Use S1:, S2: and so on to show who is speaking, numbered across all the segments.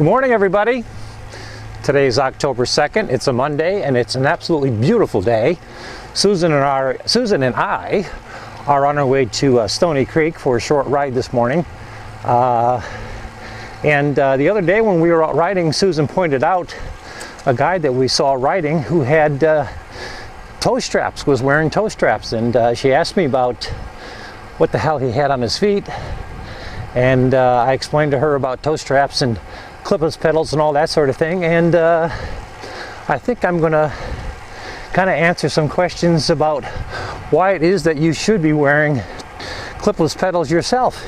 S1: Good morning, everybody. Today is October 2nd. It's a Monday, and it's an absolutely beautiful day. Susan and I are on our way to Stony Creek for a short ride this morning. The other day when we were out riding, Susan pointed out a guy that we saw riding who had toe straps, was wearing toe straps, and she asked me about what the hell he had on his feet, and I explained to her about toe straps and clipless pedals and all that sort of thing, and I think I'm gonna kind of answer some questions about why it is that you should be wearing clipless pedals yourself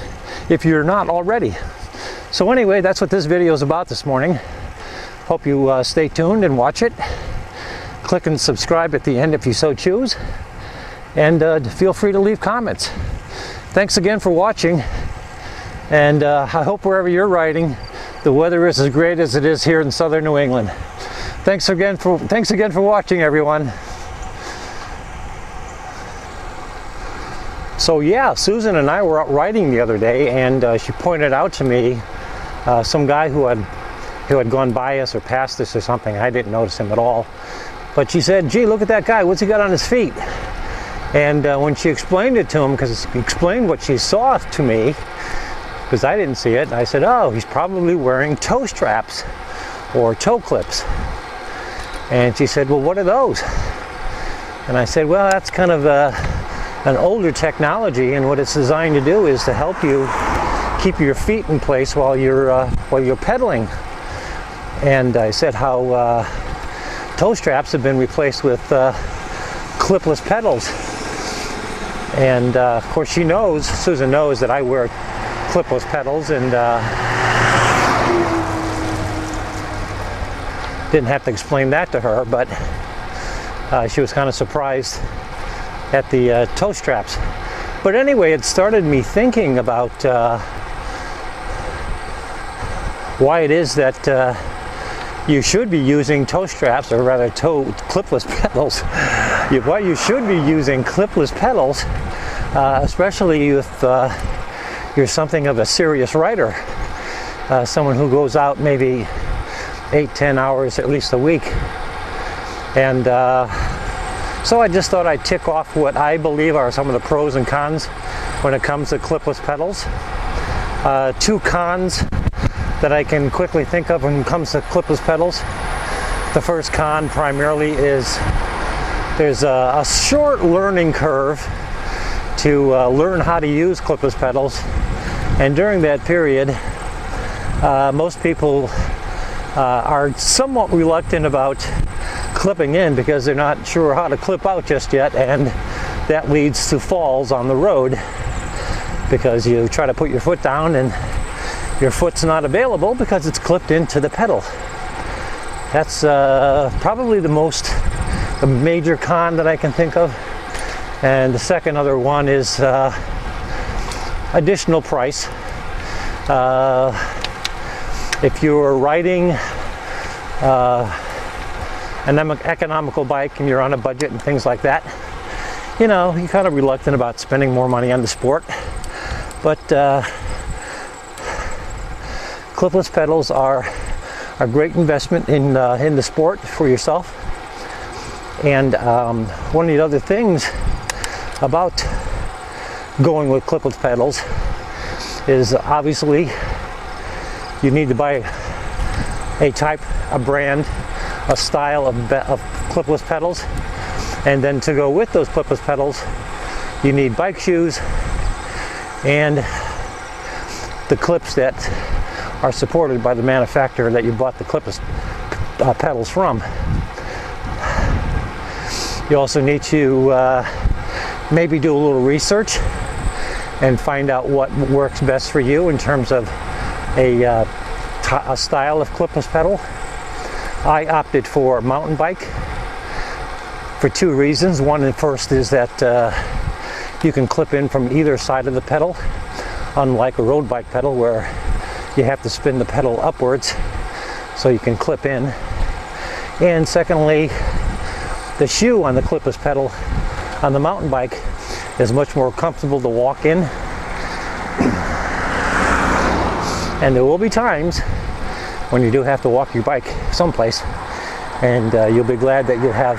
S1: if you're not already. So anyway, that's what this video is about this morning. Hope you stay tuned and watch it. Click and subscribe at the end if you so choose, and feel free to leave comments. Thanks again for watching, and I hope wherever you're riding the weather is as great as it is here in southern New England. Thanks again for watching, everyone. So yeah, Susan and I were out riding the other day, and she pointed out to me some guy who had gone by us or past us or something. I didn't notice him at all, but she said, "Gee, look at that guy. What's he got on his feet?" And when she explained it to him, because he explained what she saw to me, because I didn't see it, I said, "Oh, he's probably wearing toe straps or toe clips." And she said, "Well, what are those?" And I said, "Well, that's kind of an older technology, and what it's designed to do is to help you keep your feet in place while you're pedaling." And I said how toe straps have been replaced with clipless pedals. And of course, Susan knows that I wear clipless pedals, and didn't have to explain that to her, but she was kind of surprised at the toe straps. But anyway, it started me thinking about why it is that you should be using toe straps, or rather clipless pedals. Why you should be using clipless pedals, especially if you're something of a serious rider, someone who goes out maybe 8-10 hours at least a week. And so I just thought I'd tick off what I believe are some of the pros and cons when it comes to clipless pedals. Two cons that I can quickly think of when it comes to clipless pedals. The first con primarily is there's a short learning curve to learn how to use clipless pedals, and during that period most people are somewhat reluctant about clipping in because they're not sure how to clip out just yet, and that leads to falls on the road because you try to put your foot down and your foot's not available because it's clipped into the pedal. That's probably the major con that I can think of. And the second other one is additional price. If you're riding an economical bike and you're on a budget and things like that, you're kind of reluctant about spending more money on the sport. But clipless pedals are a great investment in the sport for yourself. And one of the other things about going with clipless pedals is obviously you need to buy a brand, a style of clipless pedals, and then to go with those clipless pedals you need bike shoes and the clips that are supported by the manufacturer that you bought the clipless pedals from. You also need to maybe do a little research and find out what works best for you in terms of a style of clipless pedal. I opted for mountain bike for two reasons. One, and first, is that you can clip in from either side of the pedal, unlike a road bike pedal where you have to spin the pedal upwards so you can clip in. And secondly, the shoe on the clipless pedal on the mountain bike is much more comfortable to walk in. And there will be times when you do have to walk your bike someplace. And you'll be glad that you have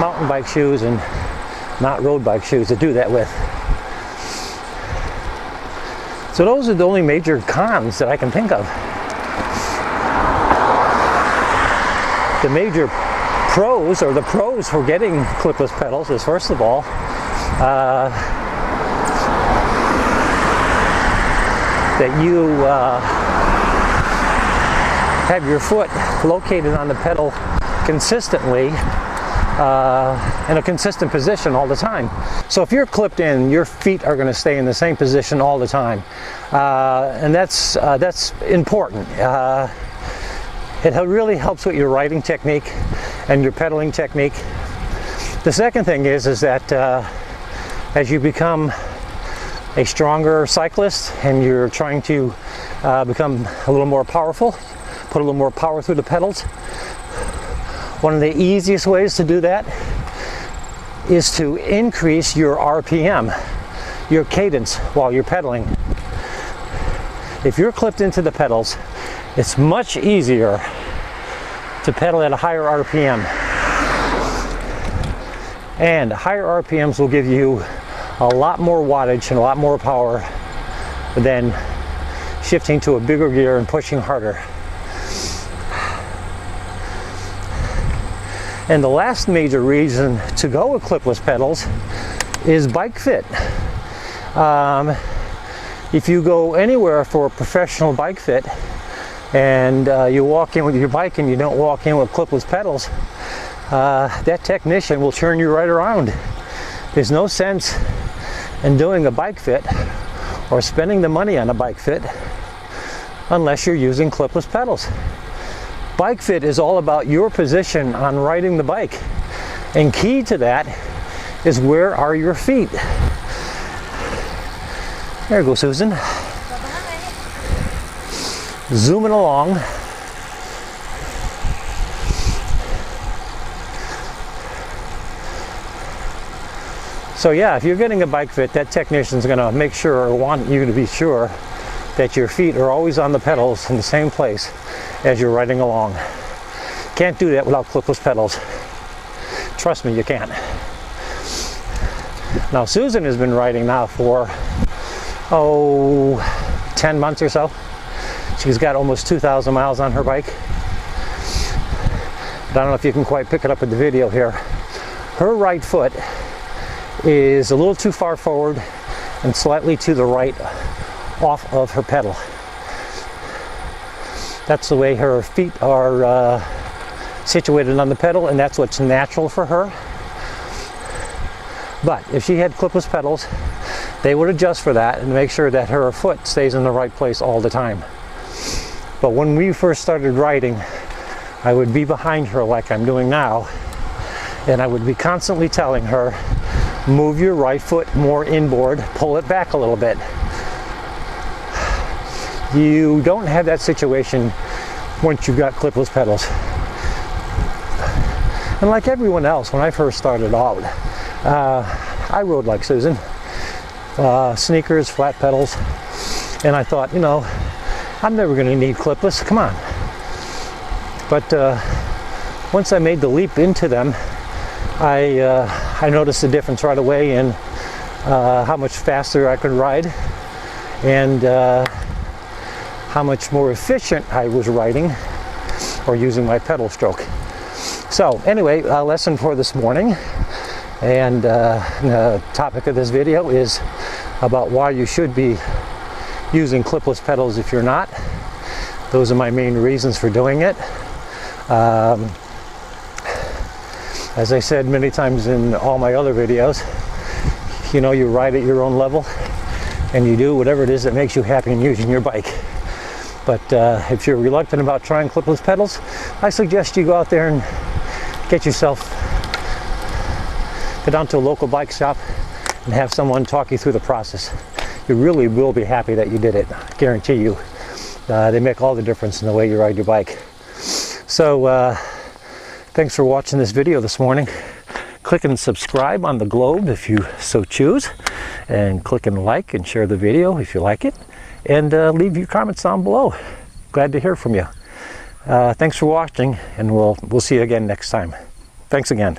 S1: mountain bike shoes and not road bike shoes to do that with. So those are the only major cons that I can think of. The major pros, or the pros for getting clipless pedals, is first of all, that you have your foot located on the pedal consistently in a consistent position all the time. So if you're clipped in, your feet are going to stay in the same position all the time, and that's important. It really helps with your riding technique and your pedaling technique. The second thing is that as you become a stronger cyclist and you're trying to become a little more powerful, put a little more power through the pedals, one of the easiest ways to do that is to increase your RPM, your cadence, while you're pedaling. If you're clipped into the pedals, it's much easier to pedal at a higher RPM. And higher RPMs will give you a lot more wattage and a lot more power than shifting to a bigger gear and pushing harder. And the last major reason to go with clipless pedals is bike fit. If you go anywhere for a professional bike fit and you walk in with your bike and you don't walk in with clipless pedals, that technician will turn you right around. There's no sense in doing a bike fit or spending the money on a bike fit unless you're using clipless pedals. Bike fit is all about your position on riding the bike, and key to that is, where are your feet? There you go, Susan. Zooming along. So yeah, if you're getting a bike fit, that technician's going to make sure, or want you to be sure, that your feet are always on the pedals in the same place as you're riding along. Can't do that without clipless pedals. Trust me, you can't. Now Susan has been riding now for 10 months or so. She's got almost 2,000 miles on her bike. But I don't know if you can quite pick it up with the video here. Her right foot is a little too far forward and slightly to the right off of her pedal. That's the way her feet are situated on the pedal, and that's what's natural for her. But if she had clipless pedals, they would adjust for that and make sure that her foot stays in the right place all the time. But when we first started riding, I would be behind her like I'm doing now, and I would be constantly telling her, move your right foot more inboard, pull it back a little bit. You don't have that situation once you've got clipless pedals. And like everyone else, when I first started out, I rode like Susan. Sneakers, flat pedals, and I thought, you know, I'm never going to need clipless, come on. But once I made the leap into them, I noticed the difference right away in how much faster I could ride, and how much more efficient I was riding or using my pedal stroke. So anyway, a lesson for this morning, and the topic of this video is about why you should be using clipless pedals if you're not. Those are my main reasons for doing it. As I said many times in all my other videos, you know, you ride at your own level and you do whatever it is that makes you happy in using your bike. But if you're reluctant about trying clipless pedals, I suggest you go out there and get yourself, go down to a local bike shop and have someone talk you through the process. You really will be happy that you did it, I guarantee you. They make all the difference in the way you ride your bike. So thanks for watching this video this morning. Click and subscribe on the globe if you so choose, and click and like and share the video if you like it, and leave your comments down below. glad to hear from you. Thanks for watching, and we'll see you again next time. Thanks again.